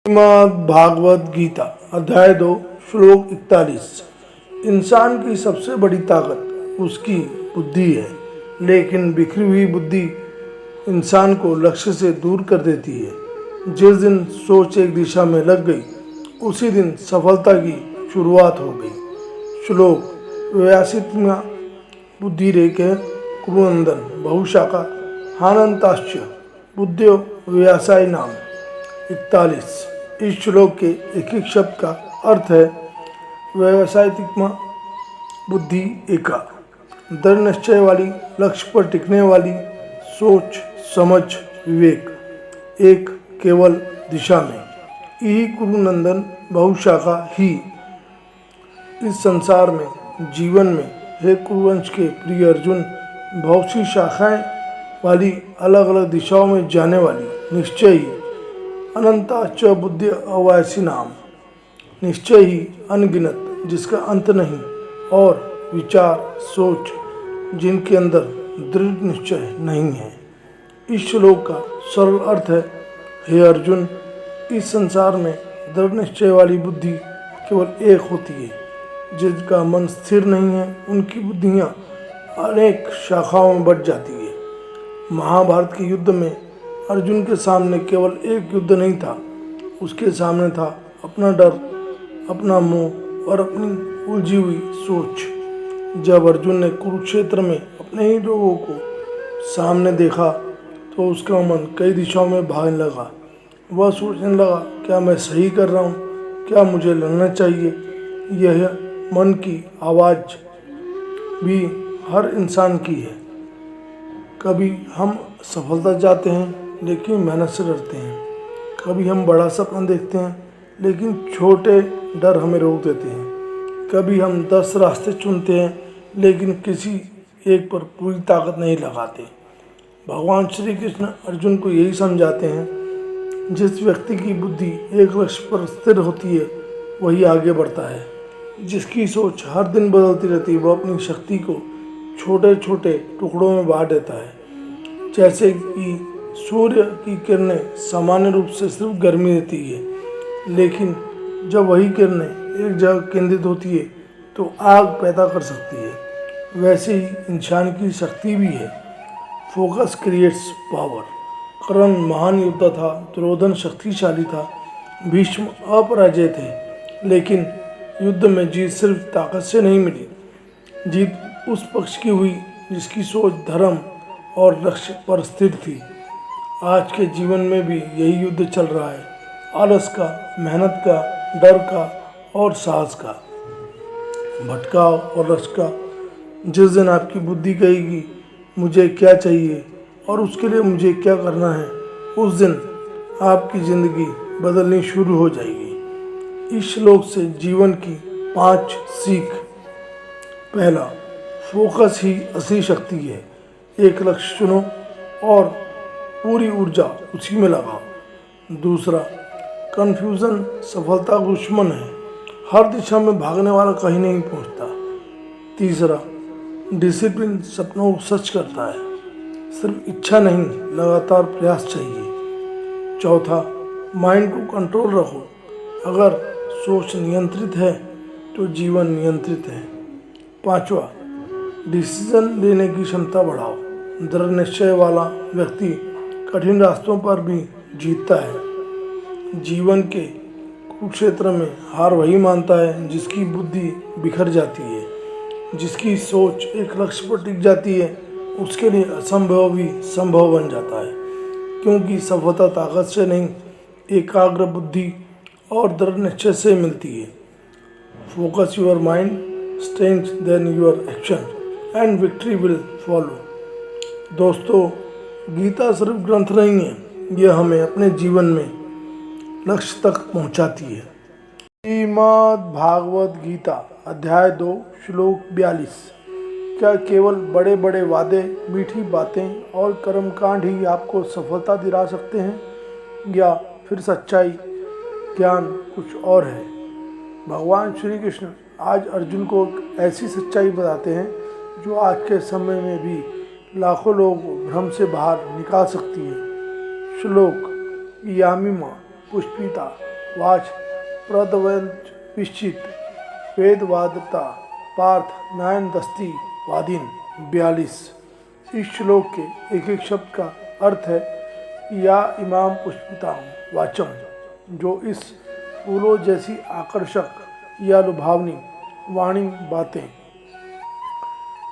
श्रीमद् भागवत गीता अध्याय 2 श्लोक 41। इंसान की सबसे बड़ी ताकत उसकी बुद्धि है, लेकिन बिखरी हुई बुद्धि इंसान को लक्ष्य से दूर कर देती है। जिस दिन सोच एक दिशा में लग गई, उसी दिन सफलता की शुरुआत हो गई। श्लोक व्यासित्मा बुद्धिरेके कुरुनंदन बहुशाखा हानंताश्च बुद्धियो व्यासाय नाम। 41। इस श्लोक के एक एक शब्द का अर्थ है व्यवसायित्मा बुद्धि एका, दृढ़ निश्चय वाली, लक्ष्य पर टिकने वाली, सोच समझ विवेक, एक केवल दिशा में। यही कुरुनंदन बहुशाखा ही इस संसार में, जीवन में, हे कुरुवंश के प्रिय अर्जुन, बहुत सी शाखाएं वाली, अलग अलग दिशाओं में जाने वाली निश्चय ही अनंता च बुद्धि अवैसी नाम, निश्चय ही अनगिनत जिसका अंत नहीं, और विचार सोच जिनके अंदर दृढ़ निश्चय नहीं है। इस श्लोक का सरल अर्थ है, हे अर्जुन, इस संसार में दृढ़ निश्चय वाली बुद्धि केवल एक होती है। जिनका मन स्थिर नहीं है, उनकी बुद्धियाँ अनेक शाखाओं में बट जाती है। महाभारत के युद्ध में अर्जुन के सामने केवल एक युद्ध नहीं था, उसके सामने था अपना डर, अपना मोह और अपनी उलझी हुई सोच। जब अर्जुन ने कुरुक्षेत्र में अपने ही लोगों को सामने देखा तो उसका मन कई दिशाओं में भागने लगा। वह सोचने लगा, क्या मैं सही कर रहा हूँ, क्या मुझे लड़ना चाहिए। यह मन की आवाज़ भी हर इंसान की है। कभी हम सफलता चाहते हैं लेकिन मेहनत से डरते हैं। कभी हम बड़ा सपना देखते हैं लेकिन छोटे डर हमें रोक देते हैं। कभी हम 10 रास्ते चुनते हैं लेकिन किसी एक पर पूरी ताकत नहीं लगाते। भगवान श्री कृष्ण अर्जुन को यही समझाते हैं, जिस व्यक्ति की बुद्धि एक लक्ष्य पर स्थिर होती है वही आगे बढ़ता है। जिसकी सोच हर दिन बदलती रहती है वह अपनी शक्ति को छोटे छोटे टुकड़ों में बांट देता है। जैसे कि सूर्य की किरणें सामान्य रूप से सिर्फ गर्मी देती है, लेकिन जब वही किरणें एक जगह केंद्रित होती है तो आग पैदा कर सकती है। वैसे ही इंसान की शक्ति भी है। Focus creates power. कर्ण महान योद्धा था, दुर्योधन शक्तिशाली था, भीष्म अपराजय थे, लेकिन युद्ध में जीत सिर्फ ताकत से नहीं मिली। जीत उस पक्ष की हुई जिसकी सोच धर्म और लक्ष्य पर स्थिर थी। आज के जीवन में भी यही युद्ध चल रहा है, आलस का, मेहनत का, डर का और साहस का, भटकाव और रस का। जिस दिन आपकी बुद्धि कहेगी मुझे क्या चाहिए और उसके लिए मुझे क्या करना है, उस दिन आपकी ज़िंदगी बदलनी शुरू हो जाएगी। इस श्लोक से जीवन की 5 सीख। पहला, फोकस ही असली शक्ति है। एक लक्ष्य चुनो और पूरी ऊर्जा उसी में लगाओ। दूसरा, कन्फ्यूज़न सफलता का दुश्मन है। हर दिशा में भागने वाला कहीं नहीं पहुंचता। तीसरा, डिसिप्लिन सपनों को सच करता है। सिर्फ इच्छा नहीं, लगातार प्रयास चाहिए। चौथा, माइंड को कंट्रोल रखो। अगर सोच नियंत्रित है तो जीवन नियंत्रित है। पांचवा, डिसीजन लेने की क्षमता बढ़ाओ। दृढ़ निश्चय वाला व्यक्ति कठिन रास्तों पर भी जीतता है। जीवन के कुरुक्षेत्र में हार वही मानता है जिसकी बुद्धि बिखर जाती है। जिसकी सोच एक लक्ष्य पर टिक जाती है उसके लिए असंभव भी संभव बन जाता है, क्योंकि सफलता ताकत से नहीं, एकाग्र बुद्धि और दृढ़ निश्चय से मिलती है। Focus your mind, strength then your action and victory will follow. दोस्तों, गीता सिर्फ ग्रंथ नहीं है, यह हमें अपने जीवन में लक्ष्य तक पहुंचाती है। श्रीमद् भागवत गीता अध्याय 2 श्लोक 42। क्या केवल बड़े बड़े वादे, मीठी बातें और कर्मकांड ही आपको सफलता दिला सकते हैं, या फिर सच्चाई, ज्ञान कुछ और है? भगवान श्री कृष्ण आज अर्जुन को ऐसी सच्चाई बताते हैं जो आज के समय में भी लाखों लोगों को भ्रम से बाहर निकाल सकती है। श्लोक यामिमा पुष्पिता वाच प्रदवंच विश्चित वेदवादता पार्थ नयन दस्ती वादिन 42। इस श्लोक के एक एक शब्द का अर्थ है या इमाम पुष्पिता वाचम, जो इस फूलों जैसी आकर्षक या लुभावनी वाणी बातें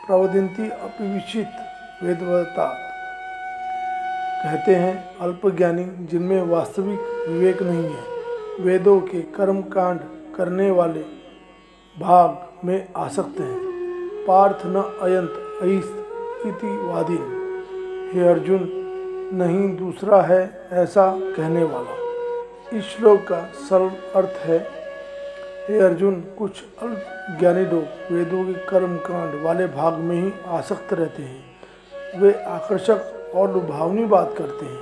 प्रवदंती अपिविचित वेदवता कहते हैं अल्पज्ञानी जिनमें वास्तविक विवेक नहीं है, वेदों के कर्म कांड करने वाले भाग में आसक्त हैं। पार्थ न अयंत अहिस्त इति वादिन, हे अर्जुन नहीं दूसरा है ऐसा कहने वाला। इस श्लोक का सरल अर्थ है, हे अर्जुन कुछ अल्पज्ञानी लोग वेदों के कर्म कांड वाले भाग में ही आसक्त रहते हैं। वे आकर्षक और लुभावनी बात करते हैं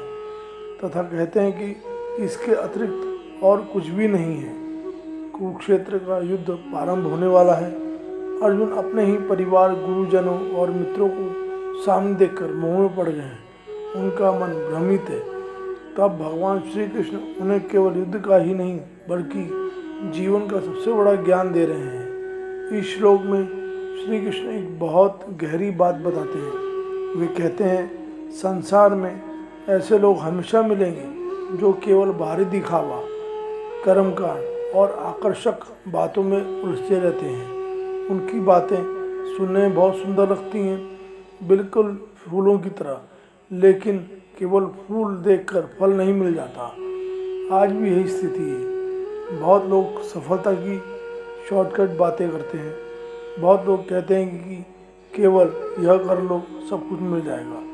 तथा कहते हैं कि इसके अतिरिक्त और कुछ भी नहीं है। कुरुक्षेत्र का युद्ध प्रारंभ होने वाला है। अर्जुन अपने ही परिवार, गुरुजनों और मित्रों को सामने देखकर मोह में पड़ गए हैं। उनका मन भ्रमित है। तब भगवान श्री कृष्ण उन्हें केवल युद्ध का ही नहीं बल्कि जीवन का सबसे बड़ा ज्ञान दे रहे हैं। इस श्लोक में श्री कृष्ण एक बहुत गहरी बात बताते हैं। वे कहते हैं संसार में ऐसे लोग हमेशा मिलेंगे जो केवल बाहरी दिखावा, कर्मकांड और आकर्षक बातों में उलझे रहते हैं। उनकी बातें सुनने में बहुत सुंदर लगती हैं, बिल्कुल फूलों की तरह, लेकिन केवल फूल देखकर फल नहीं मिल जाता। आज भी यही स्थिति है। बहुत लोग सफलता की शॉर्टकट बातें करते हैं। बहुत लोग कहते हैं कि केवल यह कर लो सब कुछ मिल जाएगा।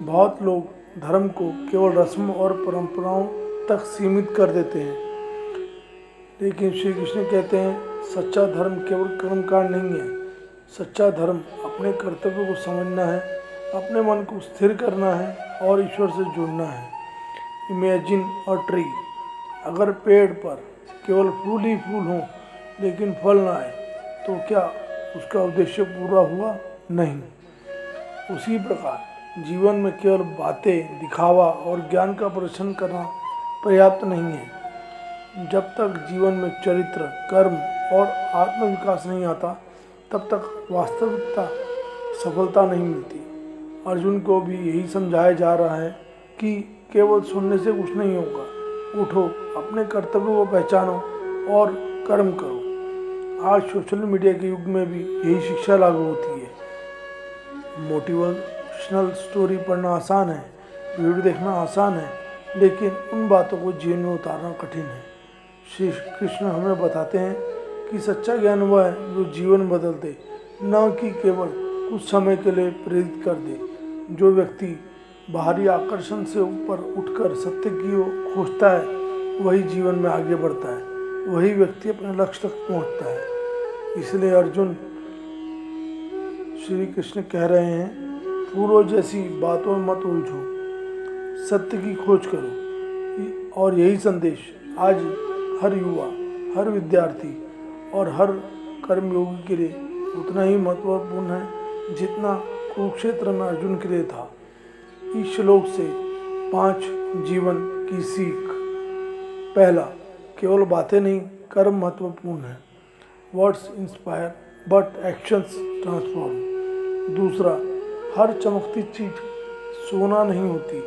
बहुत लोग धर्म को केवल रस्म और परंपराओं तक सीमित कर देते हैं, लेकिन श्री कृष्ण कहते हैं सच्चा धर्म केवल कर्मकांड नहीं है। सच्चा धर्म अपने कर्तव्य को समझना है, अपने मन को स्थिर करना है और ईश्वर से जुड़ना है। इमेजिन अ ट्री, अगर पेड़ पर केवल फूल ही फूल हों लेकिन फल ना आए तो क्या उसका उद्देश्य पूरा हुआ? नहीं। उसी प्रकार जीवन में केवल बातें, दिखावा और ज्ञान का प्रदर्शन करना पर्याप्त नहीं है। जब तक जीवन में चरित्र, कर्म और आत्मविकास नहीं आता तब तक वास्तविकता सफलता नहीं मिलती। अर्जुन को भी यही समझाया जा रहा है कि केवल सुनने से कुछ नहीं होगा। उठो, अपने कर्तव्य को पहचानो और कर्म करो। आज सोशल मीडिया के युग में भी यही शिक्षा लागू होती है। मोटिवेशनल स्टोरी पढ़ना आसान है, वीडियो देखना आसान है, लेकिन उन बातों को जीवन में उतारना कठिन है। श्री कृष्ण हमें बताते हैं कि सच्चा ज्ञान वह है जो जीवन बदल दे, न कि केवल कुछ समय के लिए प्रेरित कर दे। जो व्यक्ति बाहरी आकर्षण से ऊपर उठकर सत्य की ओर खोजता है वही जीवन में आगे बढ़ता है, वही व्यक्ति अपने लक्ष्य तक पहुंचता है। इसलिए अर्जुन श्री कृष्ण कह रहे हैं फूलों जैसी बातों में मत उलझो, सत्य की खोज करो। और यही संदेश आज हर युवा, हर विद्यार्थी और हर कर्मयोगी के लिए उतना ही महत्वपूर्ण है जितना कुरुक्षेत्र में अर्जुन के लिए था। इस श्लोक से 5 जीवन की सीख। पहला, केवल बातें नहीं, कर्म महत्वपूर्ण है। Words inspire but actions transform. दूसरा, हर चमकती चीज सोना नहीं होती।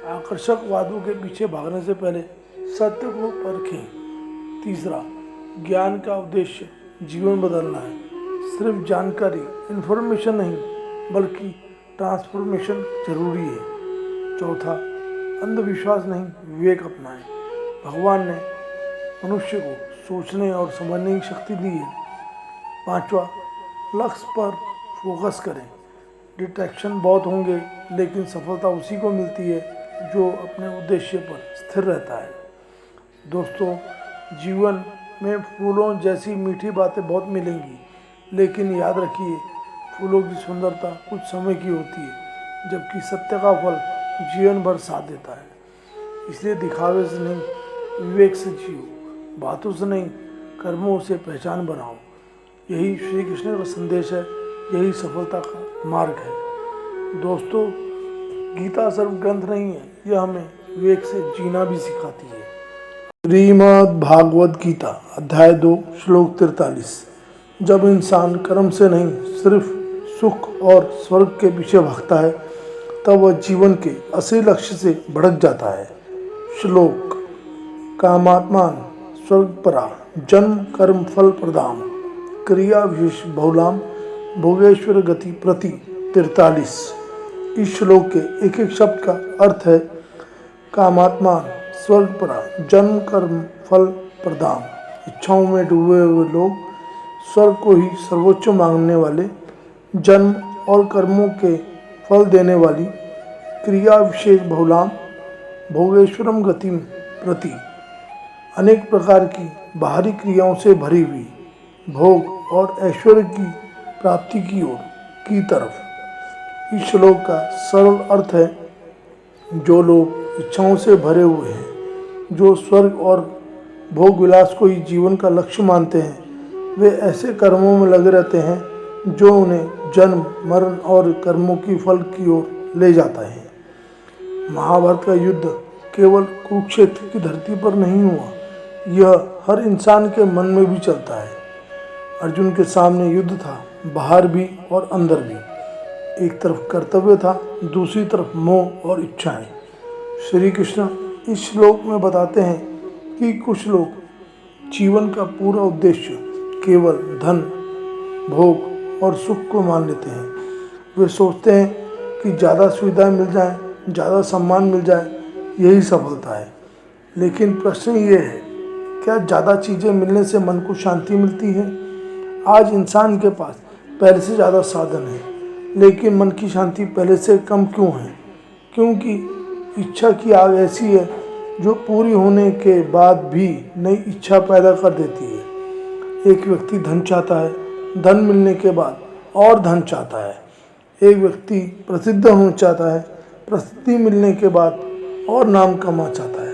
आकर्षक वादों के पीछे भागने से पहले सत्य को परखें। तीसरा, ज्ञान का उद्देश्य जीवन बदलना है। सिर्फ जानकारी, इन्फॉर्मेशन नहीं बल्कि ट्रांसफॉर्मेशन जरूरी है। चौथा, अंधविश्वास नहीं, विवेक अपनाएं। भगवान ने मनुष्य को सोचने और समझने की शक्ति दी है। पांचवा, लक्ष्य पर फोकस करें। डिस्ट्रैक्शन बहुत होंगे लेकिन सफलता उसी को मिलती है जो अपने उद्देश्य पर स्थिर रहता है। दोस्तों, जीवन में फूलों जैसी मीठी बातें बहुत मिलेंगी, लेकिन याद रखिए फूलों की सुंदरता कुछ समय की होती है, जबकि सत्य का फल जीवन भर साथ देता है। इसलिए दिखावे से नहीं, विवेक से जियो, बातों से नहीं, कर्मों से पहचान बनाओ। यही श्री कृष्ण का संदेश है, यही सफलता का मार्ग है। दोस्तों, गीता सिर्फ ग्रंथ नहीं है, यह हमें विवेक से जीना भी सिखाती है। श्रीमद् भागवत गीता अध्याय 2 श्लोक 43। जब इंसान कर्म से नहीं सिर्फ सुख और स्वर्ग के पीछे भागता है तब वह जीवन के असली लक्ष्य से भटक जाता है। श्लोक कामात्मान स्वर्गपरा जन्म कर्म फल प्रदाम क्रिया विशेष बहुलाम भोगेश्वर गति प्रति 43। इस श्लोक के एक एक शब्द का अर्थ है कामात्मा स्वर्गपरा जन्म कर्म फल प्रदान। इच्छाओं में डूबे हुए लोग स्वर्ग को ही सर्वोच्च मांगने वाले, जन्म और कर्मों के फल देने वाली, क्रिया विशेष बहुलाम भोगेश्वरम गति प्रति अनेक प्रकार की बाहरी क्रियाओं से भरी हुई भोग और ऐश्वर्य की प्राप्ति की ओर की तरफ। इस श्लोक का सरल अर्थ है जो लोग इच्छाओं से भरे हुए हैं, जो स्वर्ग और भोग विलास को ही जीवन का लक्ष्य मानते हैं, वे ऐसे कर्मों में लगे रहते हैं जो उन्हें जन्म मरण और कर्मों की फल की ओर ले जाता है। महाभारत का युद्ध केवल कुरुक्षेत्र की धरती पर नहीं हुआ, यह हर इंसान के मन में भी चलता है। अर्जुन के सामने युद्ध था, बाहर भी और अंदर भी। एक तरफ कर्तव्य था, दूसरी तरफ मोह और इच्छाएं। श्री कृष्ण इस श्लोक में बताते हैं कि कुछ लोग जीवन का पूरा उद्देश्य केवल धन, भोग और सुख को मान लेते हैं। वे सोचते हैं कि ज़्यादा सुविधाएं मिल जाएं, ज़्यादा सम्मान मिल जाए, यही सफलता है। लेकिन प्रश्न ये है, क्या ज़्यादा चीज़ें मिलने से मन को शांति मिलती है? आज इंसान के पास पहले से ज़्यादा साधन है, लेकिन मन की शांति पहले से कम क्यों है? क्योंकि इच्छा की आग ऐसी है जो पूरी होने के बाद भी नई इच्छा पैदा कर देती है। एक व्यक्ति धन चाहता है, धन मिलने के बाद और धन चाहता है। एक व्यक्ति प्रसिद्ध होना चाहता है, प्रसिद्धि मिलने के बाद और नाम कमा चाहता है।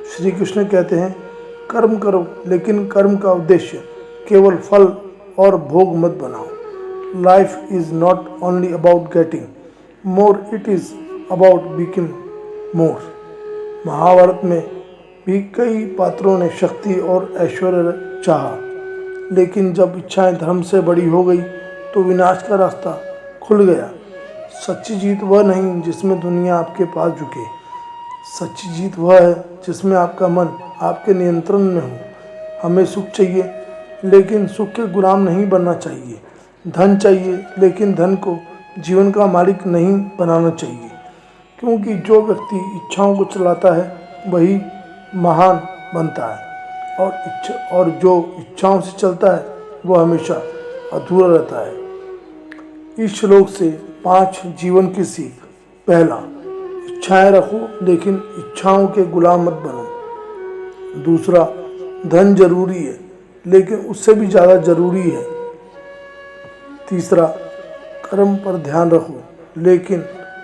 श्री कृष्ण कहते हैं कर्म करो, लेकिन कर्म का उद्देश्य केवल फल और भोग मत बनाओ। Life is not only about getting more, it is about becoming more. Mahabharat में भी कई पात्रों ने शक्ति और ऐश्वर्य चाहा, लेकिन जब इच्छाएं धर्म से बड़ी हो गई तो विनाश का रास्ता खुल गया। सच्ची जीत वह नहीं जिसमें दुनिया आपके पास झुके। सच्ची जीत वह है जिसमें आपका मन आपके नियंत्रण में हो। हमें सुख चाहिए, लेकिन सुख के गुलाम नहीं बनना चाहिए। धन चाहिए, लेकिन धन को जीवन का मालिक नहीं बनाना चाहिए। क्योंकि जो व्यक्ति इच्छाओं को चलाता है वही महान बनता है, और जो इच्छाओं से चलता है वह हमेशा अधूरा रहता है। इस श्लोक से 5 जीवन की सीख। पहला, इच्छाएं रखो लेकिन इच्छाओं के गुलाम मत बनो। दूसरा, धन जरूरी है लेकिन उससे भी ज़्यादा जरूरी है। तीसरा, कर्म पर ध्यान रखो लेकिन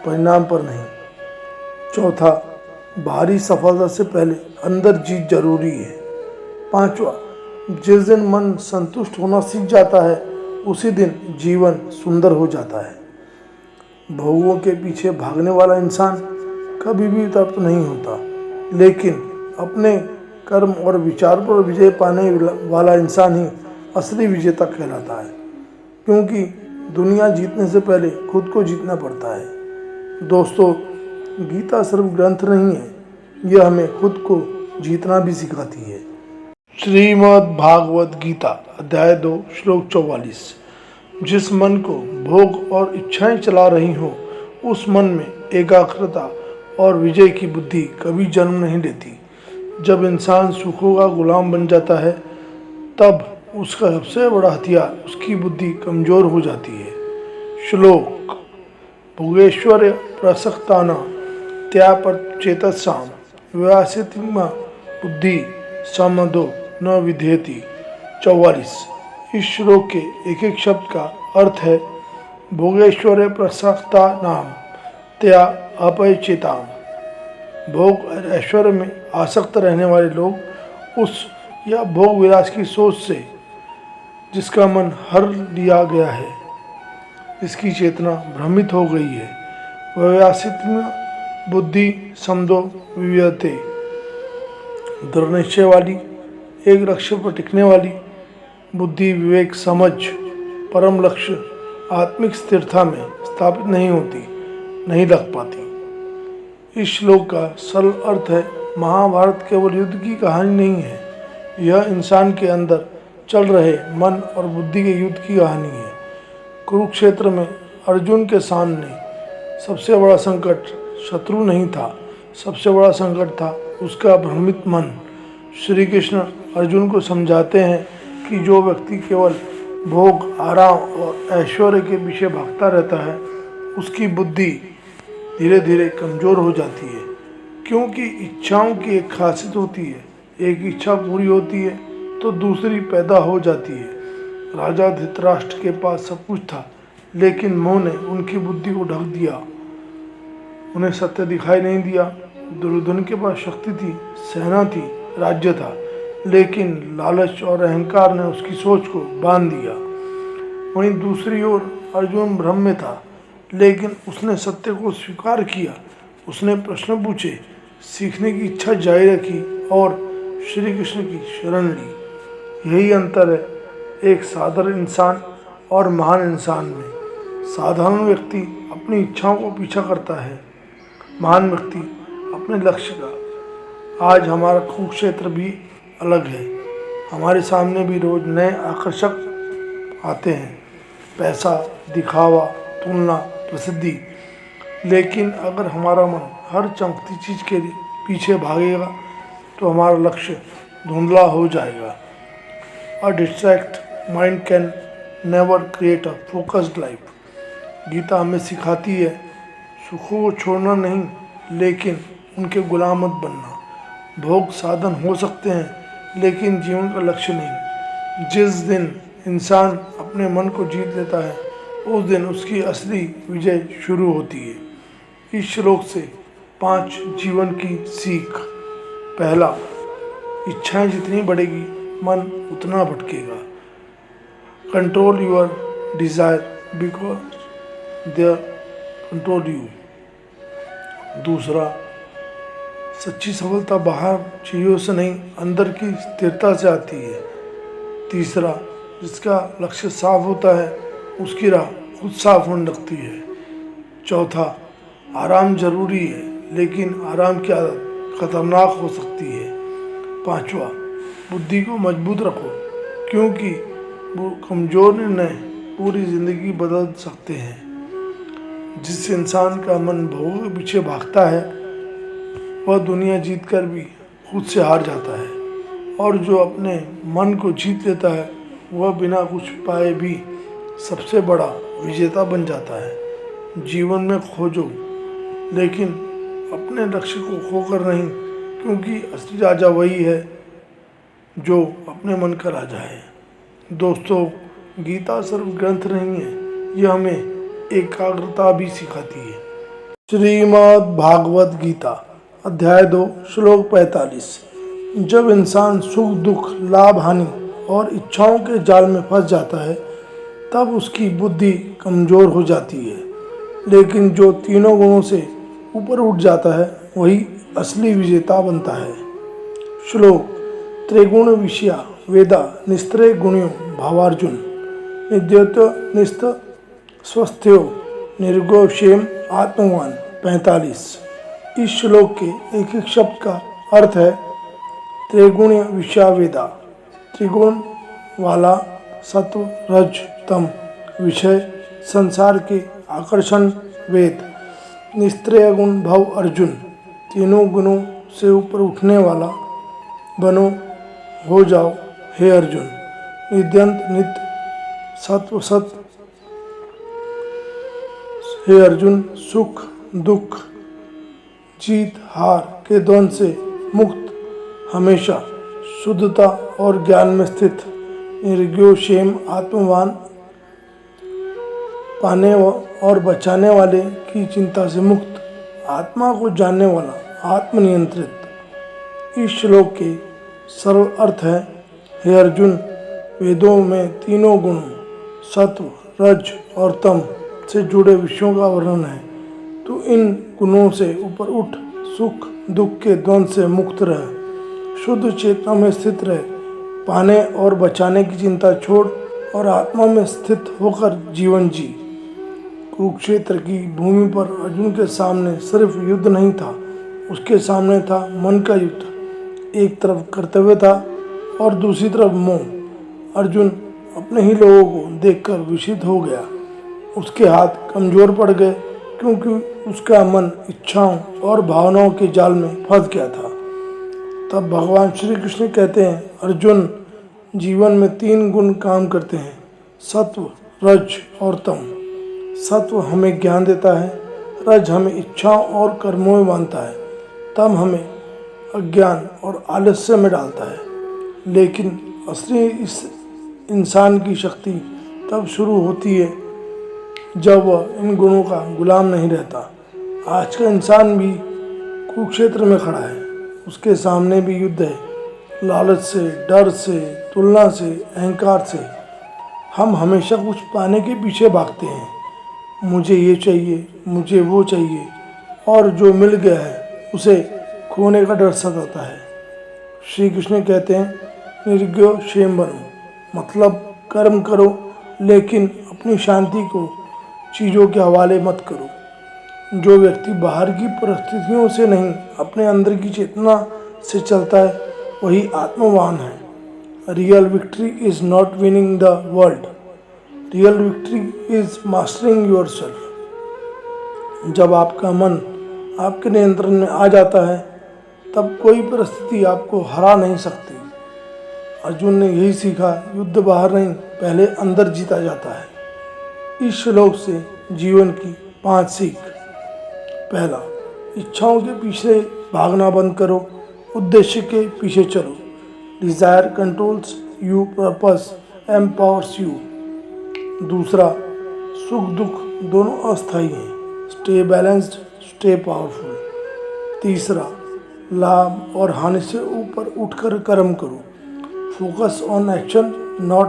परिणाम पर नहीं। चौथा, बाहरी सफलता से पहले अंदर जीत जरूरी है। पांचवा, जिस दिन मन संतुष्ट होना सीख जाता है उसी दिन जीवन सुंदर हो जाता है। भोगों के पीछे भागने वाला इंसान कभी भी तृप्त नहीं होता, लेकिन अपने कर्म और विचार पर विजय पाने वाला इंसान ही असली विजेता कहलाता है। क्योंकि दुनिया जीतने से पहले खुद को जीतना पड़ता है। दोस्तों, गीता सिर्फ ग्रंथ नहीं है, यह हमें खुद को जीतना भी सिखाती है। श्रीमद् भागवत गीता अध्याय 2 श्लोक 44। जिस मन को भोग और इच्छाएं चला रही हो, उस मन में एकाग्रता और विजय की बुद्धि कभी जन्म नहीं लेती। जब इंसान सुखों का गुलाम बन जाता है तब उसका सबसे बड़ा हथियार उसकी बुद्धि कमजोर हो जाती है। श्लोक भोगेश्वर्य प्रसक्ताना त्यापचेतसाम व्यासितिमा बुद्धि समदो न विधेयति। 44। इस श्लोक के एक एक शब्द का अर्थ है भोगेश्वर्य प्रसक्ता नाम त्या अपचेताम। भोग और ऐश्वर्य में आसक्त रहने वाले लोग उस या भोग विलास की सोच से जिसका मन हर लिया गया है, जिसकी चेतना भ्रमित हो गई है, वह व्यासित बुद्धि समदो विव्यते। दृढ़ निश्चय वाली, एक लक्ष्य पर टिकने वाली बुद्धि विवेक समझ परम लक्ष्य आत्मिक स्थिरता में स्थापित नहीं होती, नहीं लग पाती। इस श्लोक का सरल अर्थ है, महाभारत केवल युद्ध की कहानी नहीं है, यह इंसान के अंदर चल रहे मन और बुद्धि के युद्ध की कहानी है। कुरुक्षेत्र में अर्जुन के सामने सबसे बड़ा संकट शत्रु नहीं था, सबसे बड़ा संकट था उसका भ्रमित मन। श्री कृष्ण अर्जुन को समझाते हैं कि जो व्यक्ति केवल भोग आराम और ऐश्वर्य के पीछे भागता रहता है, उसकी बुद्धि धीरे धीरे कमज़ोर हो जाती है, क्योंकि इच्छाओं की एक खासियत होती है, एक इच्छा पूरी होती है तो दूसरी पैदा हो जाती है। राजा धृतराष्ट्र के पास सब कुछ था, लेकिन मोह ने उनकी बुद्धि को ढक दिया, उन्हें सत्य दिखाई नहीं दिया। दुर्योधन के पास शक्ति थी, सेना थी, राज्य था, लेकिन लालच और अहंकार ने उसकी सोच को बांध दिया। वहीं दूसरी ओर अर्जुन भ्रम में था, लेकिन उसने सत्य को स्वीकार किया, उसने प्रश्न पूछे, सीखने की इच्छा जारी रखी और श्री कृष्ण की शरण ली। यही अंतर है एक साधारण इंसान और महान इंसान में। साधारण व्यक्ति अपनी इच्छाओं को पीछा करता है, महान व्यक्ति अपने लक्ष्य का। आज हमारा कुरुक्षेत्र भी अलग है, हमारे सामने भी रोज नए आकर्षक आते हैं, पैसा, दिखावा, तुलना, प्रसिद्धि। लेकिन अगर हमारा मन हर चमकती चीज़ के पीछे भागेगा तो हमारा लक्ष्य धुंधला हो जाएगा। A distract mind can never create a focused life. Gita हमें सिखाती है सुखों को छोड़ना नहीं, लेकिन उनके गुलाम मत बनना। भोग साधन हो सकते हैं, लेकिन जीवन का लक्ष्य नहीं। जिस दिन इंसान अपने मन को जीत लेता है, उस दिन उसकी असली विजय शुरू होती है। इस श्लोक से 5 जीवन की सीख। पहला, इच्छाएं जितनी बढ़ेगी मन उतना भटकेगा। Control your desire because they control you. दूसरा, सच्ची सफलता बाहर चीज़ों से नहीं, अंदर की स्थिरता से आती है। तीसरा, जिसका लक्ष्य साफ होता है उसकी राह खुद साफ होने लगती है। चौथा, आराम जरूरी है, लेकिन आराम की आदत खतरनाक हो सकती है। पांचवा, बुद्धि को मजबूत रखो, क्योंकि वो कमज़ोर निर्णय पूरी ज़िंदगी बदल सकते हैं। जिस इंसान का मन भोगों के पीछे भागता है, वह दुनिया जीत कर भी खुद से हार जाता है, और जो अपने मन को जीत लेता है वह बिना कुछ पाए भी सबसे बड़ा विजेता बन जाता है। जीवन में खोजो, लेकिन अपने लक्ष्य को खोकर नहीं, क्योंकि असली राजा वही है जो अपने मन का राजा है। दोस्तों, गीता सिर्फ ग्रंथ नहीं है, यह हमें एकाग्रता भी सिखाती है। श्रीमद् भागवत गीता अध्याय 2 श्लोक 45। जब इंसान सुख दुख लाभ हानि और इच्छाओं के जाल में फंस जाता है, तब उसकी बुद्धि कमज़ोर हो जाती है, लेकिन जो तीनों गुणों से ऊपर उठ जाता है वही असली विजेता बनता है। श्लोक। त्रिगुण विषया वेदा निस्त्रय गुण्यो भावार्जुन निद्योतो निस्त स्वस्थ्यो निर्गोक्षेम आत्मवान। 45। इस श्लोक के एक एक शब्द का अर्थ है त्रिगुण विषया वेदा, त्रिगुण वाला सत्व रज तम विषय संसार के आकर्षण वेद। निस्त्रय गुण भव अर्जुन, तीनों गुणों से ऊपर उठने वाला बनो, हो जाओ हे अर्जुन। निद्यंत नित्य सत्व सत, हे अर्जुन सुख दुख जीत हार के द्वंद से मुक्त, हमेशा शुद्धता और ज्ञान में स्थित, निर्ज्ञो क्षेम आत्मवान, पाने और बचाने वाले की चिंता से मुक्त, आत्मा को जानने वाला, आत्मनियंत्रित। इस श्लोक के सरल अर्थ है, हे अर्जुन, वेदों में तीनों गुणों सत्व रज और तम से जुड़े विषयों का वर्णन है। तो इन गुणों से ऊपर उठ सुख दुख के द्वंद से मुक्त रहे, शुद्ध चेतना में स्थित रह, पाने और बचाने की चिंता छोड़ और आत्मा में स्थित होकर जीवन जी। कुरुक्षेत्र की भूमि पर अर्जुन के सामने सिर्फ युद्ध नहीं था, उसके सामने था मन का युद्ध। एक तरफ कर्तव्य था और दूसरी तरफ मोह। अर्जुन अपने ही लोगों को देखकर विचलित हो गया। उसके हाथ कमजोर पड़ गए क्योंकि उसका मन इच्छाओं और भावनाओं के जाल में फंस गया था। तब भगवान श्री कृष्ण कहते हैं, अर्जुन, जीवन में 3 गुण काम करते हैं, सत्व, रज और तम। सत्व हमें ज्ञान देता है, रज हमें इच्छाओं और कर्मों में बांधता है, तम हमें अज्ञान और आलस्य में डालता है। लेकिन असली इस इंसान की शक्ति तब शुरू होती है जब वह इन गुणों का गुलाम नहीं रहता। आज का इंसान भी कुरुक्षेत्र में खड़ा है, उसके सामने भी युद्ध है, लालच से, डर से, तुलना से, अहंकार से। हम हमेशा कुछ पाने के पीछे भागते हैं, मुझे ये चाहिए, मुझे वो चाहिए, और जो मिल गया है उसे खोने का डर सताता है। श्री कृष्ण कहते हैं, निर्ज्ञो क्षेम बनो, मतलब कर्म करो लेकिन अपनी शांति को चीज़ों के हवाले मत करो। जो व्यक्ति बाहर की परिस्थितियों से नहीं, अपने अंदर की चेतना से चलता है, वही आत्मवान है। Real victory is not winning the world, real victory is mastering yourself. जब आपका मन आपके नियंत्रण में आ जाता है, तब कोई परिस्थिति आपको हरा नहीं सकती। अर्जुन ने यही सीखा, युद्ध बाहर नहीं, पहले अंदर जीता जाता है। इस श्लोक से जीवन की 5 सीख। पहला, इच्छाओं के पीछे भागना बंद करो, उद्देश्य के पीछे चलो। Desire controls you, purpose empowers you. दूसरा, सुख दुख दोनों अस्थायी हैं, स्टे बैलेंस्ड, स्टे पावरफुल। तीसरा, लाभ और हानि से ऊपर उठकर कर्म करो, focus on action not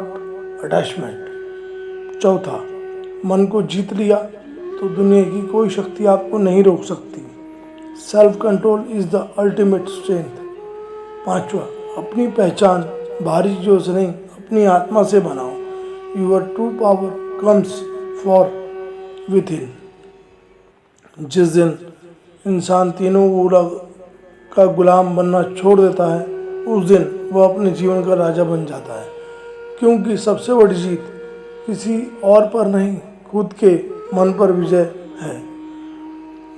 attachment. चौथा, मन को जीत लिया तो दुनिया की कोई शक्ति आपको नहीं रोक सकती, self control is the ultimate strength. पांचवा, अपनी पहचान बाहरी चीज़ों से नहीं, अपनी आत्मा से बनाओ, your true power comes for with इन। जिस दिन इंसान तीनों का गुलाम बनना छोड़ देता है, उस दिन वह अपने जीवन का राजा बन जाता है, क्योंकि सबसे बड़ी जीत किसी और पर नहीं, खुद के मन पर विजय है।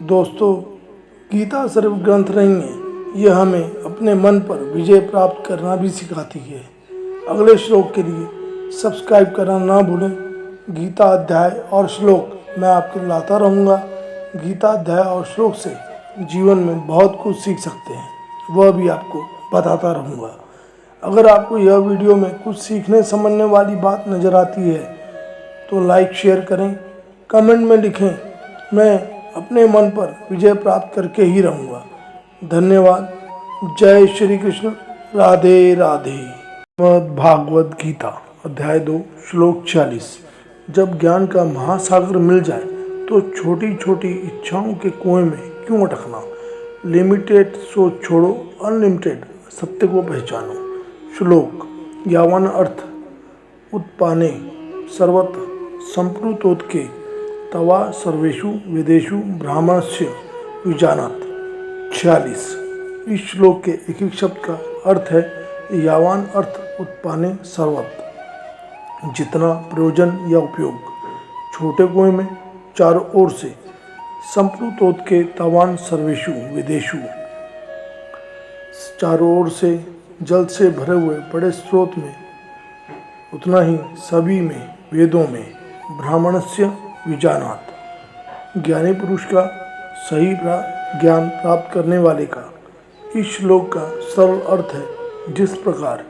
दोस्तों, गीता सिर्फ ग्रंथ नहीं है, यह हमें अपने मन पर विजय प्राप्त करना भी सिखाती है। अगले श्लोक के लिए सब्सक्राइब करना ना भूलें। गीता अध्याय और श्लोक मैं आपके लिए लाता रहूँगा। गीता अध्याय और श्लोक से जीवन में बहुत कुछ सीख सकते हैं, वह भी आपको बताता रहूँगा। अगर आपको यह वीडियो में कुछ सीखने समझने वाली बात नज़र आती है तो लाइक शेयर करें, कमेंट में लिखें। मैं अपने मन पर विजय प्राप्त करके ही रहूँगा। धन्यवाद। जय श्री कृष्ण। राधे राधे। भागवत गीता अध्याय 2 श्लोक 40। जब ज्ञान का महासागर मिल जाए तो छोटी छोटी इच्छाओं के कुएं में क्यों अटकना। लिमिटेड सोच छोड़ो, अनलिमिटेड सत्य को पहचानो। श्लोक। यावन अर्थ उत्पाने सर्वत्र संप्लुतोत्के तवा सर्वेषु वेदेषु ब्राह्मणस्य विजानात्। 46। इस श्लोक के एक एक शब्द का अर्थ है यावान अर्थ उत्पाने सर्वत्र, जितना प्रयोजन या उपयोग। छोटे कुएं में चारों ओर से, संप्लुतोत्के तवान सर्वेषु वेदेषु, चारों ओर से जल से भरे हुए बड़े स्रोत में, उतना ही सभी में, वेदों में। ब्राह्मणस्य विजानात्, ज्ञानी पुरुष का, सही ज्ञान प्राप्त करने वाले का। इस श्लोक का सरल अर्थ है, जिस प्रकार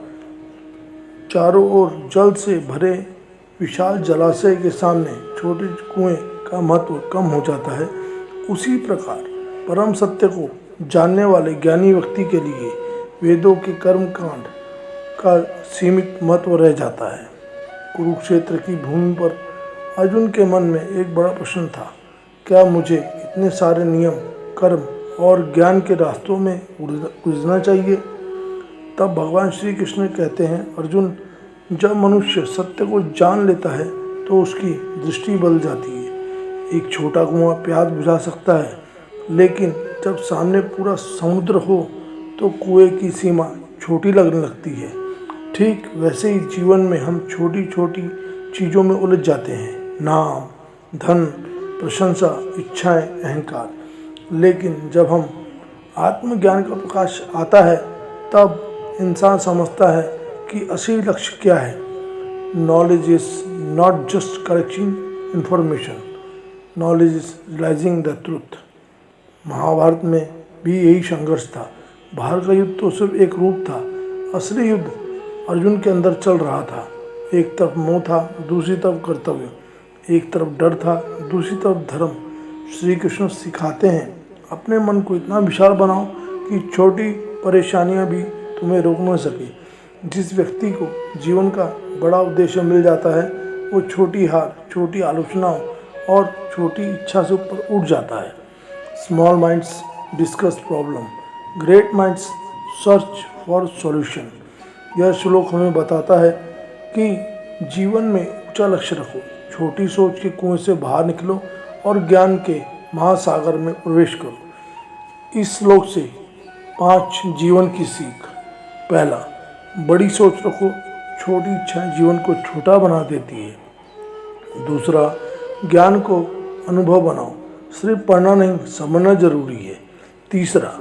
चारों ओर जल से भरे विशाल जलाशय के सामने छोटे कुएं का महत्व कम हो जाता है, उसी प्रकार परम सत्य को जानने वाले ज्ञानी व्यक्ति के लिए वेदों के कर्मकांड का सीमित महत्व रह जाता है। कुरुक्षेत्र की भूमि पर अर्जुन के मन में एक बड़ा प्रश्न था, क्या मुझे इतने सारे नियम, कर्म और ज्ञान के रास्तों में उलझना चाहिए? तब भगवान श्री कृष्ण कहते हैं, अर्जुन, जब मनुष्य सत्य को जान लेता है तो उसकी दृष्टि बदल जाती है। एक छोटा कुआं प्यास बुझा सकता है, लेकिन जब सामने पूरा समुद्र हो तो कुएं की सीमा छोटी लगने लगती है। ठीक वैसे ही जीवन में हम छोटी छोटी चीज़ों में उलझ जाते हैं, नाम, धन, प्रशंसा, इच्छाएं, अहंकार। लेकिन जब हम आत्मज्ञान का प्रकाश आता है तब इंसान समझता है कि असली लक्ष्य क्या है। Knowledge is not just collecting information, knowledge is realising the truth. Mahabharat में भी यही संघर्ष था। भारत का युद्ध तो सिर्फ एक रूप था, असली युद्ध अर्जुन के अंदर चल रहा था। एक तरफ मोह था, दूसरी तरफ कर्तव्य। एक तरफ डर था, दूसरी तरफ धर्म। श्री कृष्ण सिखाते हैं, अपने मन को इतना विशाल बनाओ कि छोटी परेशानियां भी तुम्हें रोक न सके। जिस व्यक्ति को जीवन का बड़ा उद्देश्य मिल जाता है वो छोटी हार, छोटी आलोचनाओं और छोटी इच्छा से ऊपर उठ जाता है। Small minds discuss problem, great minds search for solution. यह श्लोक हमें बताता है कि जीवन में ऊंचा लक्ष्य रखो, छोटी सोच के कुएं से बाहर निकलो और ज्ञान के महासागर में प्रवेश करो। इस श्लोक से 5 जीवन की सीख। पहला, बड़ी सोच रखो, छोटी इच्छाएं जीवन को छोटा बना देती है। दूसरा, ज्ञान को अनुभव बनाओ, सिर्फ पढ़ना नहीं समझना जरूरी है। तीसरा,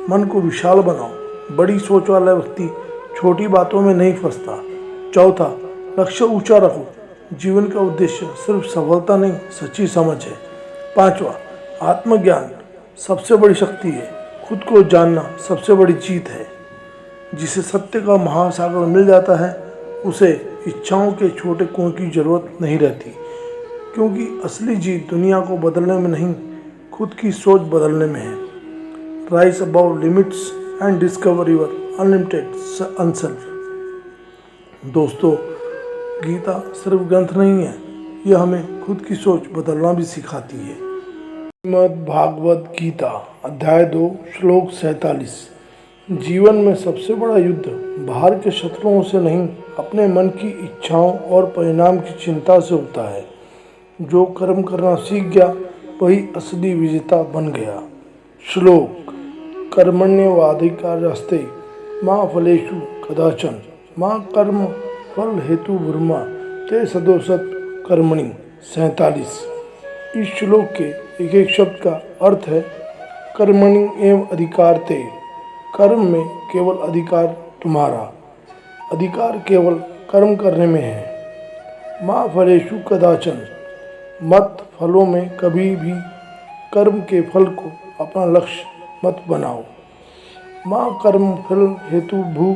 मन को विशाल बनाओ, बड़ी सोच वाला व्यक्ति छोटी बातों में नहीं फंसता। चौथा, लक्ष्य ऊंचा रखो, जीवन का उद्देश्य सिर्फ सफलता नहीं सच्ची समझ है। पांचवा, आत्मज्ञान सबसे बड़ी शक्ति है, खुद को जानना सबसे बड़ी जीत है। जिसे सत्य का महासागर मिल जाता है उसे इच्छाओं के छोटे कुएं की जरूरत नहीं रहती, क्योंकि असली जीत दुनिया को बदलने में नहीं, खुद की सोच बदलने में है। Rise above limits and discover your unlimited unself. दोस्तों, गीता सिर्फ ग्रंथ नहीं है, यह हमें खुद की सोच बदलना भी सिखाती है। श्रीमद् भागवत गीता अध्याय 2 श्लोक 47। जीवन में सबसे बड़ा युद्ध बाहर के शत्रुओं से नहीं, अपने मन की इच्छाओं और परिणाम की चिंता से होता है। जो कर्म करना सीख गया वही असली विजेता बन गया। श्लोक, कर्मण्यवाधिकारस्ते माँ फलेषु कदाचन माँ कर्म फल हेतु भूर्मा ते सदोषत कर्मणि। 47। इस श्लोक के एक एक शब्द का अर्थ है, कर्मणि एवं अधिकार ते, कर्म में केवल अधिकार तुम्हारा, अधिकार केवल कर्म करने में है। माँ फलेषु कदाचन, मत फलों में कभी भी कर्म के फल को अपना लक्ष्य मत बनाओ। माँ कर्म फल हेतु भू,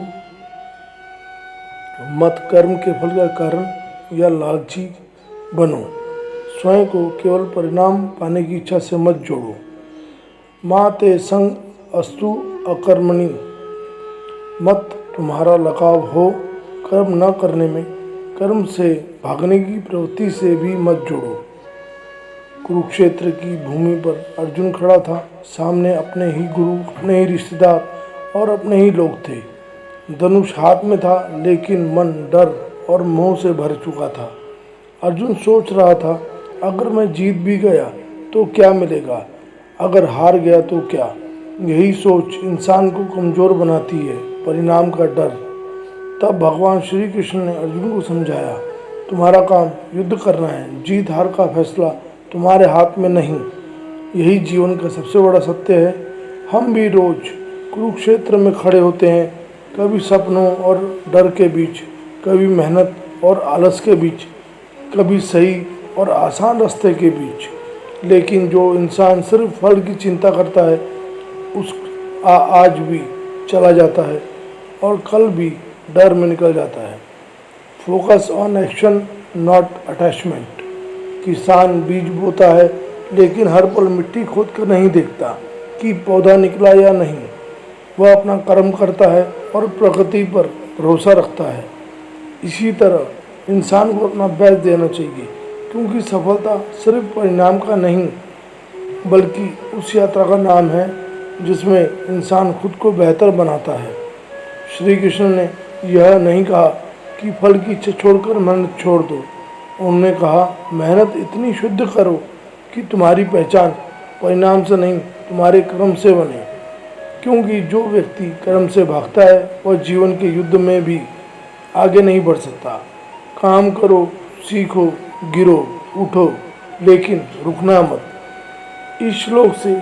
मत कर्म के फल का कारण या लालची बनो। स्वयं को केवल परिणाम पाने की इच्छा से मत जोड़ो। माँ ते संग अस्तु अकर्मणि, मत तुम्हारा लगाव हो कर्म न करने में, कर्म से भागने की प्रवृत्ति से भी मत जोड़ो। कुरुक्षेत्र की भूमि पर अर्जुन खड़ा था, सामने अपने ही गुरु, अपने ही रिश्तेदार और अपने ही लोग थे। धनुष हाथ में था, लेकिन मन डर और मोह से भर चुका था। अर्जुन सोच रहा था, अगर मैं जीत भी गया तो क्या मिलेगा, अगर हार गया तो क्या। यही सोच इंसान को कमज़ोर बनाती है, परिणाम का डर। तब भगवान श्री कृष्ण ने अर्जुन को समझाया, तुम्हारा काम युद्ध करना है, जीत हार का फैसला तुम्हारे हाथ में नहीं। यही जीवन का सबसे बड़ा सत्य है। हम भी रोज कुरुक्षेत्र में खड़े होते हैं, कभी सपनों और डर के बीच, कभी मेहनत और आलस के बीच, कभी सही और आसान रास्ते के बीच। लेकिन जो इंसान सिर्फ फल की चिंता करता है उस आज भी चला जाता है और कल भी डर में निकल जाता है। Focus on action not attachment. किसान बीज बोता है लेकिन हर पल मिट्टी खोद कर नहीं देखता कि पौधा निकला या नहीं। वह अपना कर्म करता है और प्रकृति पर भरोसा रखता है। इसी तरह इंसान को अपना बेस्ट देना चाहिए, क्योंकि सफलता सिर्फ परिणाम का नहीं बल्कि उस यात्रा का नाम है जिसमें इंसान खुद को बेहतर बनाता है। श्री कृष्ण ने यह नहीं कहा कि फल की इच्छा छोड़कर मेहनत छोड़ दो। उन्होंने कहा मेहनत इतनी शुद्ध करो कि तुम्हारी पहचान परिणाम से नहीं तुम्हारे कर्म से बने, क्योंकि जो व्यक्ति कर्म से भागता है वह जीवन के युद्ध में भी आगे नहीं बढ़ सकता। काम करो, सीखो, गिरो, उठो, लेकिन रुकना मत। इस श्लोक से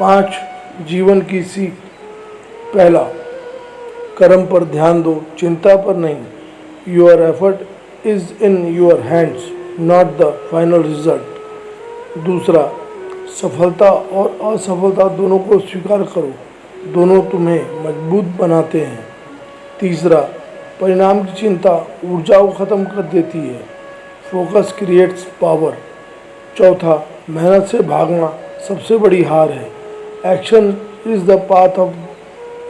5 जीवन की सीख। पहला, कर्म पर ध्यान दो, चिंता पर नहीं। Your effort is in your hands, not the final result. दूसरा, सफलता और असफलता दोनों को स्वीकार करो, दोनों तुम्हें मजबूत बनाते हैं। तीसरा, परिणाम की चिंता ऊर्जा को खत्म कर देती है। Focus creates power. चौथा, मेहनत से भागना सबसे बड़ी हार है। Action is the path of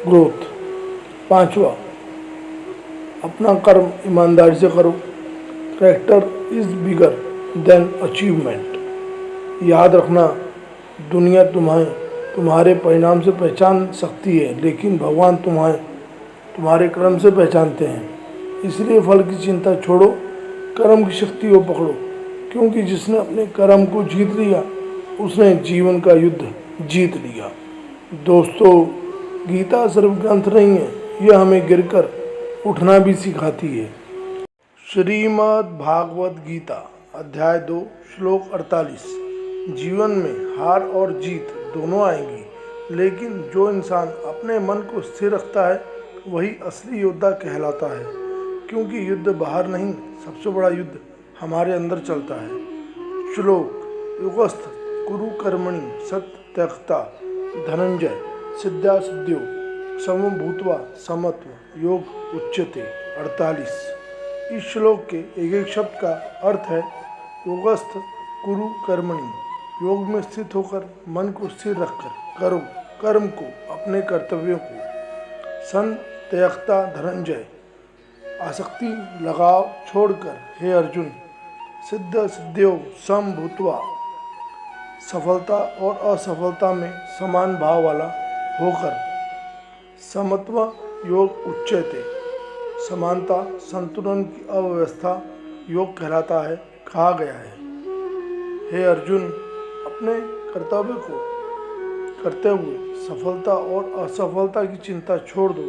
growth. पांचवा, अपना कर्म ईमानदारी से करो। Character is bigger than achievement. याद रखना, दुनिया तुम्हारे परिणाम से पहचान सकती है, लेकिन भगवान तुम्हारे कर्म से पहचानते हैं। इसलिए फल की चिंता छोड़ो, कर्म की शक्ति को पकड़ो, क्योंकि जिसने अपने कर्म को जीत लिया उसने जीवन का युद्ध जीत लिया। दोस्तों, गीता सिर्फ ग्रंथ नहीं है, यह हमें गिरकर उठना भी सिखाती है। श्रीमद् भागवत गीता अध्याय 2 श्लोक 48। जीवन में हार और जीत दोनों आएंगी, लेकिन जो इंसान अपने मन को स्थिर रखता है वही असली योद्धा कहलाता है, क्योंकि युद्ध बाहर नहीं, सबसे बड़ा युद्ध हमारे अंदर चलता है। श्लोक युगस्थ कुरु कर्मणि सत त्यक्ता धनंजय सिद्धा सिद्ध्यो समम भूत्वा समत्व योग उच्यते। 48। इस श्लोक के एक शब्द का अर्थ है योगस्थ कुरु कर्मणि, योग में स्थित होकर मन को स्थिर रखकर करो कर्म को, अपने कर्तव्यों को। सन त्यक्ता धनंजय, आसक्ति लगाव छोड़कर। हे अर्जुन, सिद्ध सिद्ध्यो सम भूत्वा, सफलता और असफलता में समान भाव वाला होकर। समत्व योग उच्यते, समानता संतुलन की अव्यवस्था योग कहलाता है, कहा गया है। हे अर्जुन, अपने कर्तव्य को करते हुए सफलता और असफलता की चिंता छोड़ दो।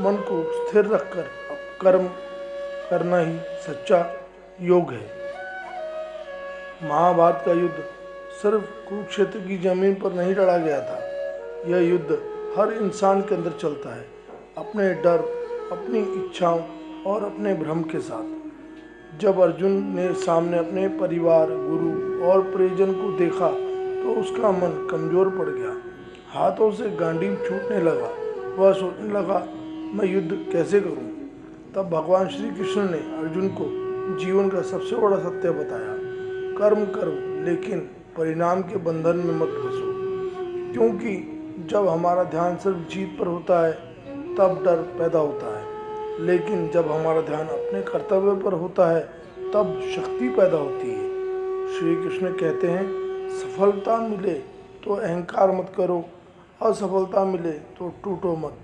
मन को स्थिर रखकर अब कर्म करना ही सच्चा योग है। महाभारत का युद्ध सिर्फ कुरुक्षेत्र की जमीन पर नहीं लड़ा गया था, यह युद्ध हर इंसान के अंदर चलता है, अपने डर, अपनी इच्छाओं और अपने भ्रम के साथ। जब अर्जुन ने सामने अपने परिवार, गुरु और परिजन को देखा तो उसका मन कमजोर पड़ गया, हाथों से गांडीव छूटने लगा। वह सोचने लगा, मैं युद्ध कैसे करूं? तब भगवान श्री कृष्ण ने अर्जुन को जीवन का सबसे बड़ा सत्य बताया, कर्म करो लेकिन परिणाम के बंधन में मत फंसो। क्योंकि जब हमारा ध्यान सिर्फ जीत पर होता है तब डर पैदा होता है, लेकिन जब हमारा ध्यान अपने कर्तव्य पर होता है तब शक्ति पैदा होती है। श्री कृष्ण कहते हैं, सफलता मिले तो अहंकार मत करो, असफलता मिले तो टूटो मत,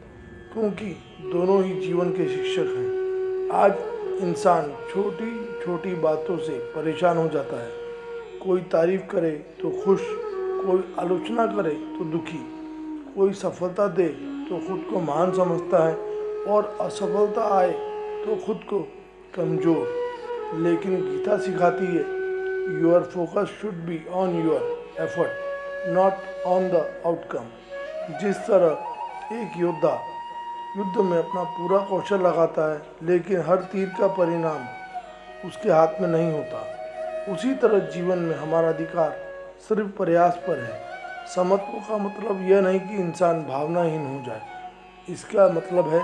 क्योंकि दोनों ही जीवन के शिक्षक हैं। आज इंसान छोटी छोटी बातों से परेशान हो जाता है। कोई तारीफ करे तो खुश, कोई आलोचना करे तो दुखी, कोई सफलता दे तो खुद को महान समझता है और असफलता आए तो खुद को कमज़ोर। लेकिन गीता सिखाती है, your focus should be on your effort, not on the outcome. जिस तरह एक योद्धा युद्ध में अपना पूरा कौशल लगाता है, लेकिन हर तीर का परिणाम उसके हाथ में नहीं होता, उसी तरह जीवन में हमारा अधिकार सिर्फ प्रयास पर है। समत्व का मतलब यह नहीं कि इंसान भावनाहीन हो जाए, इसका मतलब है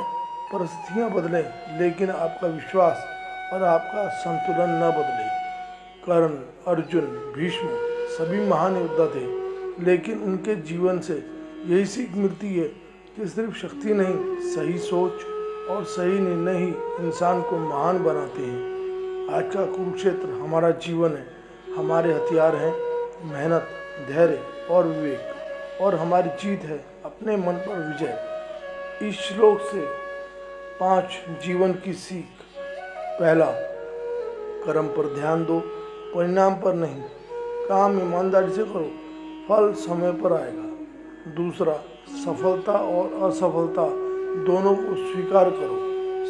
परिस्थितियाँ बदलें लेकिन आपका विश्वास और आपका संतुलन न बदले। कर्ण, अर्जुन, भीष्म सभी महान योद्धा थे, लेकिन उनके जीवन से यही सीख मिलती है कि सिर्फ शक्ति नहीं, सही सोच और सही निर्णय ही इंसान को महान बनाते हैं। आज का कुरुक्षेत्र हमारा जीवन है, हमारे हथियार हैं मेहनत, धैर्य और विवेक, और हमारी जीत है अपने मन पर विजय। इस श्लोक से 5 जीवन की सीख। पहला, कर्म पर ध्यान दो, परिणाम पर नहीं। काम ईमानदारी से करो, फल समय पर आएगा। दूसरा, सफलता और असफलता दोनों को स्वीकार करो।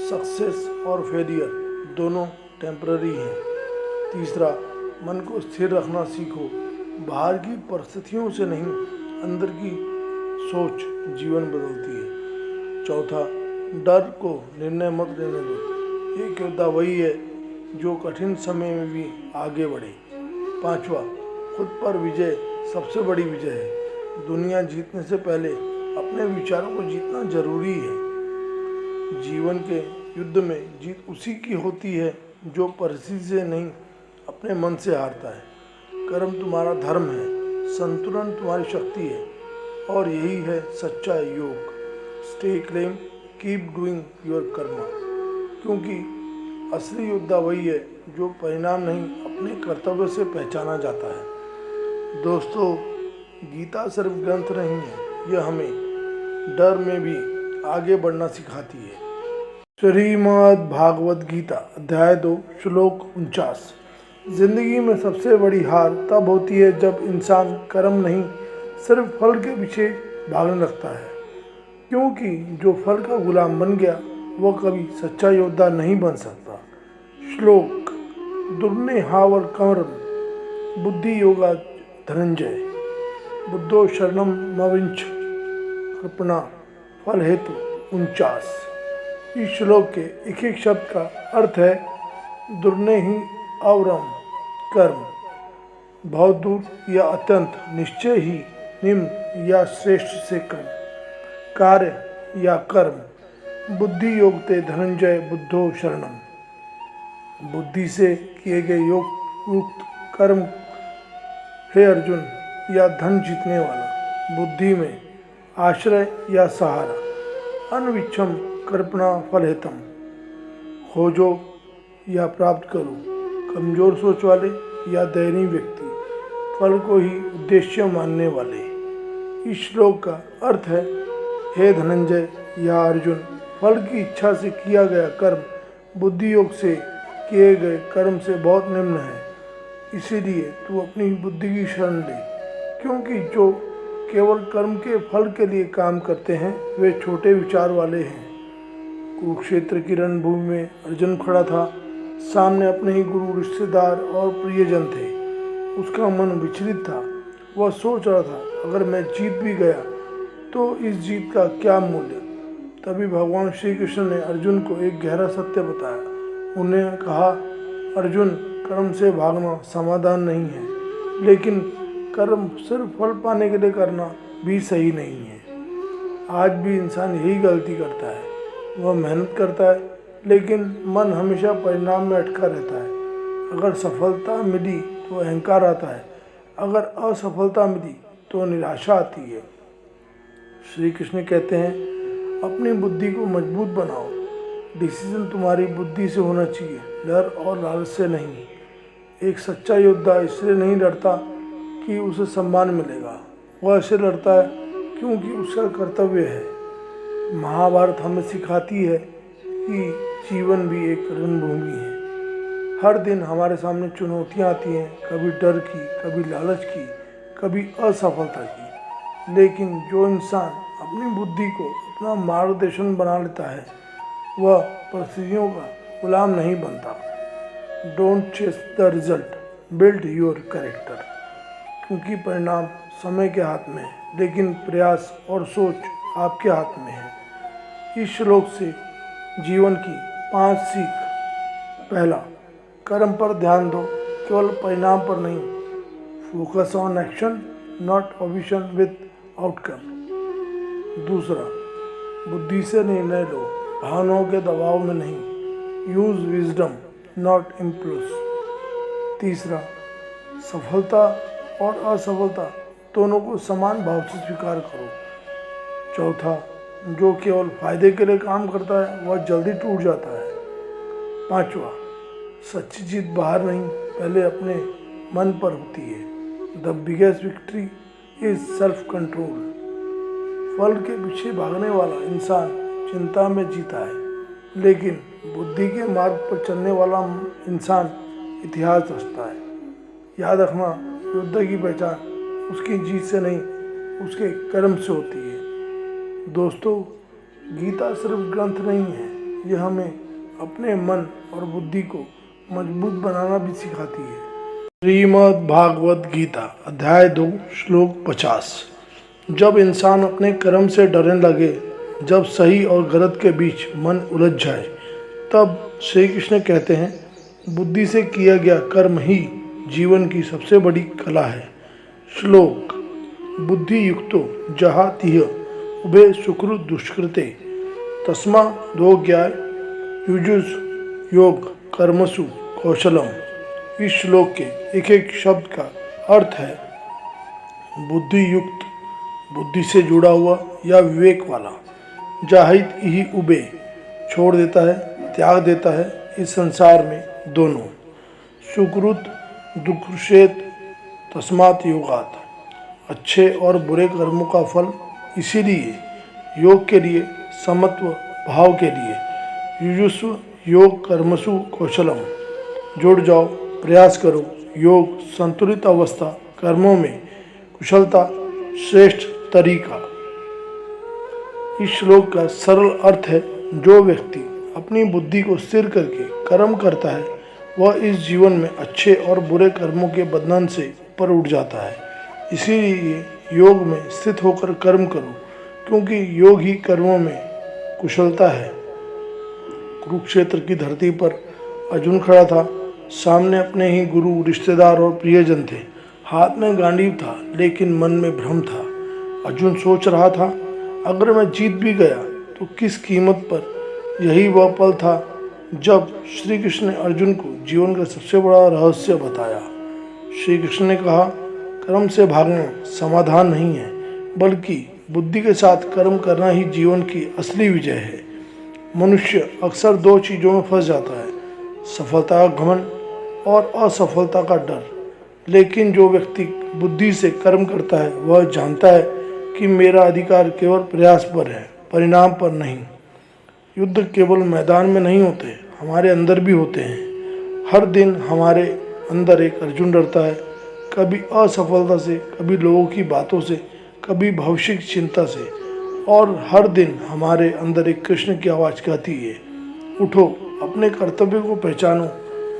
सक्सेस और फेलियर दोनों टेम्पररी हैं। तीसरा, मन को स्थिर रखना सीखो, बाहर की परिस्थितियों से नहीं, अंदर की सोच जीवन बदलती है। चौथा, डर को निर्णय मत लेने दो, एक योद्धा वही है जो कठिन समय में भी आगे बढ़े। पांचवा, खुद पर विजय सबसे बड़ी विजय है। दुनिया जीतने से पहले अपने विचारों को जीतना जरूरी है। जीवन के युद्ध में जीत उसी की होती है जो परिस्थिति से नहीं, अपने मन से हारता है। कर्म तुम्हारा धर्म है, संतुलन तुम्हारी शक्ति है, और यही है सच्चा योग। Stay claim, keep doing your Karma, क्योंकि असली योद्धा वही है जो परिणाम नहीं, अपने कर्तव्य से पहचाना जाता है। दोस्तों, गीता सिर्फ ग्रंथ नहीं है, यह हमें डर में भी आगे बढ़ना सिखाती है। श्रीमद् भागवत गीता अध्याय 2 श्लोक 49। जिंदगी में सबसे बड़ी हार तब होती है जब इंसान कर्म नहीं, सिर्फ फल के पीछे भागने लगता है, क्योंकि जो फल का गुलाम बन गया वह कभी सच्चा योद्धा नहीं बन सकता। श्लोक। दुर्ने हावर कर्म बुद्धि योगा धनंजय, बुद्धो शरणम मविंच कृपणा फल हेतु 49। इस श्लोक के एक एक शब्द का अर्थ है दुर्ने ही अवरम कर्म, बहुत दूर या अत्यंत, निश्चय ही निम्न या श्रेष्ठ से कम, कार्य या कर्म, बुद्धि योगते धनंजय बुद्धो शरणम, बुद्धि से किए गए योग युक्त कर्म हे अर्जुन, या धन जीतने वाला, बुद्धि में आश्रय या सहारा, अनविच्छम कृपणा फलहितम, खोजो या प्राप्त करो, कमजोर सोच वाले या दयनीय व्यक्ति, फल को ही उद्देश्य मानने वाले। इस श्लोक का अर्थ है, हे धनंजय या अर्जुन, फल की इच्छा से किया गया कर्म बुद्धि योग से किए गए कर्म से बहुत निम्न है। इसीलिए तू अपनी बुद्धि की शरण ले, क्योंकि जो केवल कर्म के फल के लिए काम करते हैं वे छोटे विचार वाले हैं। कुरुक्षेत्र की रणभूमि में अर्जुन खड़ा था, सामने अपने ही गुरु, रिश्तेदार और प्रियजन थे। उसका मन विचलित था, वह सोच रहा था अगर मैं जीत भी गया तो इस जीत का क्या मूल्य। तभी भगवान श्री कृष्ण ने अर्जुन को एक गहरा सत्य बताया। उन्हें कहा, अर्जुन, कर्म से भागना समाधान नहीं है, लेकिन कर्म सिर्फ फल पाने के लिए करना भी सही नहीं है। आज भी इंसान यही गलती करता है, वह मेहनत करता है लेकिन मन हमेशा परिणाम में अटका रहता है। अगर सफलता मिली तो अहंकार आता है, अगर असफलता मिली तो निराशा आती है। श्री कृष्ण कहते हैं, अपनी बुद्धि को मजबूत बनाओ। डिसीजन तुम्हारी बुद्धि से होना चाहिए, डर और लालच से नहीं। एक सच्चा योद्धा इसलिए नहीं लड़ता कि उसे सम्मान मिलेगा, वह ऐसे लड़ता है क्योंकि उसका कर्तव्य है। महाभारत हमें सिखाती है कि जीवन भी एक रणभूमि है। हर दिन हमारे सामने चुनौतियाँ आती हैं, कभी डर की, कभी लालच की, कभी असफलता की। लेकिन जो इंसान अपनी बुद्धि को अपना मार्गदर्शन बना लेता है, वह परिस्थितियों का गुलाम नहीं बनता। Don't chase the result, build your character, क्योंकि परिणाम समय के हाथ में है, लेकिन प्रयास और सोच आपके हाथ में है। इस श्लोक से जीवन की 5 सीख। पहला, कर्म पर ध्यान दो, केवल परिणाम पर नहीं। Focus on action, not obsession with outcome. दूसरा, बुद्धि से निर्णय लो, भावनाओं के दबाव में नहीं। Use wisdom, not impulse. तीसरा, सफलता और असफलता दोनों को समान भाव से स्वीकार करो। चौथा, जो केवल फायदे के लिए काम करता है वह जल्दी टूट जाता है। पांचवा, सच्ची जीत बाहर नहीं, पहले अपने मन पर होती है। The biggest victory is self control. फल के पीछे भागने वाला इंसान चिंता में जीता है, लेकिन बुद्धि के मार्ग पर चलने वाला इंसान इतिहास रचता है। याद रखना, योद्धा की पहचान उसकी जीत से नहीं, उसके कर्म से होती है। दोस्तों, गीता सिर्फ ग्रंथ नहीं है, यह हमें अपने मन और बुद्धि को मजबूत बनाना भी सिखाती है। श्रीमद् भागवत गीता अध्याय 2 श्लोक 50। जब इंसान अपने कर्म से डरने लगे, जब सही और गलत के बीच मन उलझ जाए, तब श्री कृष्ण कहते हैं, बुद्धि से किया गया कर्म ही जीवन की सबसे बड़ी कला है। श्लोक: बुद्धि युक्तो जहातिह उभे सुकृत दुष्कृते तस्मा दो ज्ञाय युजुस योग कर्मसु कौशलम। इस श्लोक के एक एक शब्द का अर्थ है बुद्धि युक्त, बुद्धि से जुड़ा हुआ या विवेक वाला। जाहिद ही उबे, छोड़ देता है, त्याग देता है इस संसार में दोनों। सुकृत दुष्कृत तस्मात् योगात, अच्छे और बुरे कर्मों का फल इसीलिए, योग के लिए, समत्व भाव के लिए। युजुस्व योग कर्मसु कौशलम, जुड़ जाओ, प्रयास करो। योग संतुलित अवस्था, कर्मों में कुशलता, श्रेष्ठ तरीका। इस श्लोक का सरल अर्थ है, जो व्यक्ति अपनी बुद्धि को स्थिर करके कर्म करता है, वह इस जीवन में अच्छे और बुरे कर्मों के बंधन से ऊपर उठ जाता है। इसीलिए योग में स्थित होकर कर्म करो, क्योंकि योग ही कर्मों में कुशलता है। कुरुक्षेत्र की धरती पर अर्जुन खड़ा था। सामने अपने ही गुरु, रिश्तेदार और प्रियजन थे। हाथ में गांडीव था, लेकिन मन में भ्रम था। अर्जुन सोच रहा था, अगर मैं जीत भी गया तो किस कीमत पर। यही वह पल था जब श्री कृष्ण ने अर्जुन को जीवन का सबसे बड़ा रहस्य बताया। श्री कृष्ण ने कहा, कर्म से भागना समाधान नहीं है, बल्कि बुद्धि के साथ कर्म करना ही जीवन की असली विजय है। मनुष्य अक्सर दो चीज़ों में फंस जाता है, सफलता का घमंड और असफलता का डर। लेकिन जो व्यक्ति बुद्धि से कर्म करता है, वह जानता है कि मेरा अधिकार केवल प्रयास पर है, परिणाम पर नहीं। युद्ध केवल मैदान में नहीं होते, हमारे अंदर भी होते हैं। हर दिन हमारे अंदर एक अर्जुन डरता है, कभी असफलता से, कभी लोगों की बातों से, कभी भविष्य की चिंता से। और हर दिन हमारे अंदर एक कृष्ण की आवाज़ कहती है, उठो, अपने कर्तव्य को पहचानो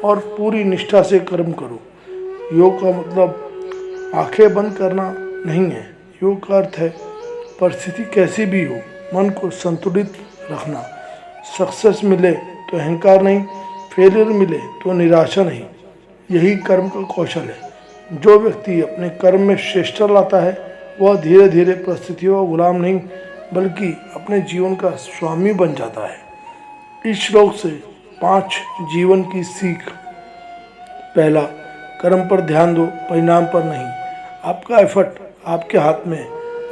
और पूरी निष्ठा से कर्म करो। योग का मतलब आंखें बंद करना नहीं है। योग का अर्थ है परिस्थिति कैसी भी हो, मन को संतुलित रखना। सक्सेस मिले तो अहंकार नहीं, फेलियर मिले तो निराशा नहीं। यही कर्म का कौशल है। जो व्यक्ति अपने कर्म में श्रेष्ठता लाता है, वह धीरे धीरे परिस्थितियों का गुलाम नहीं, बल्कि अपने जीवन का स्वामी बन जाता है। इस श्लोक से 5 जीवन की सीख। पहला, कर्म पर ध्यान दो, परिणाम पर नहीं। आपका एफर्ट आपके हाथ में,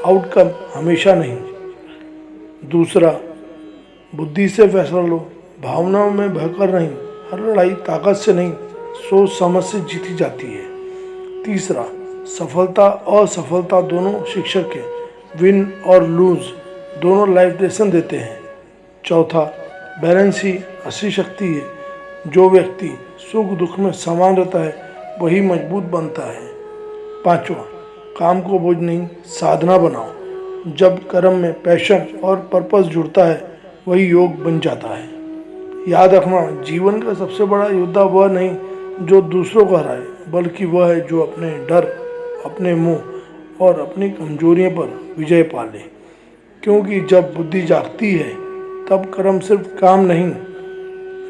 आउटकम हमेशा नहीं। दूसरा, बुद्धि से फैसला लो, भावनाओं में बहकर नहीं। हर लड़ाई ताकत से नहीं, सोच समझ से जीती जाती है। तीसरा, सफलता और असफलता दोनों शिक्षक हैं। विन और लूज दोनों लाइफ लेसन देते हैं। चौथा, बैलेंस ही असली शक्ति है। जो व्यक्ति सुख दुख में समान रहता है, वही मजबूत बनता है। पांचवा, काम को बोझ नहीं, साधना बनाओ। जब कर्म में पैशन और पर्पस जुड़ता है, वही योग बन जाता है। याद रखना, जीवन का सबसे बड़ा योद्धा वह नहीं जो दूसरों को हराए, बल्कि वह है जो अपने डर, अपने मोह और अपनी कमजोरियों पर विजय पा ले। क्योंकि जब बुद्धि जागती है, तब कर्म सिर्फ काम नहीं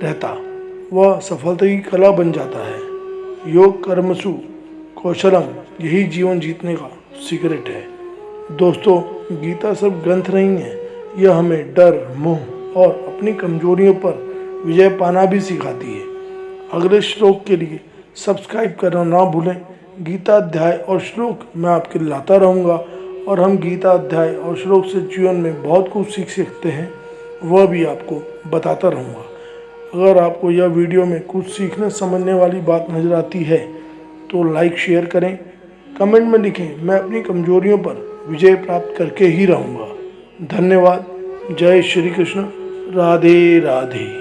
रहता, वह सफलता की कला बन जाता है। योग कर्मसु कौशलम, यही जीवन जीतने का सीक्रेट है। दोस्तों, गीता सिर्फ ग्रंथ नहीं है, यह हमें डर, मोह और अपनी कमजोरियों पर विजय पाना भी सिखाती है। अगले श्लोक के लिए सब्सक्राइब करना ना भूलें। गीता अध्याय और श्लोक मैं आपके लिए लाता रहूँगा, और हम गीता अध्याय और श्लोक से जीवन में बहुत कुछ सीख सकते हैं, वह भी आपको बताता रहूँगा। अगर आपको यह वीडियो में कुछ सीखने समझने वाली बात नज़र आती है, तो लाइक शेयर करें, कमेंट में लिखें। मैं अपनी कमजोरियों पर विजय प्राप्त करके ही रहूँगा। धन्यवाद। जय श्री कृष्ण। राधे राधे।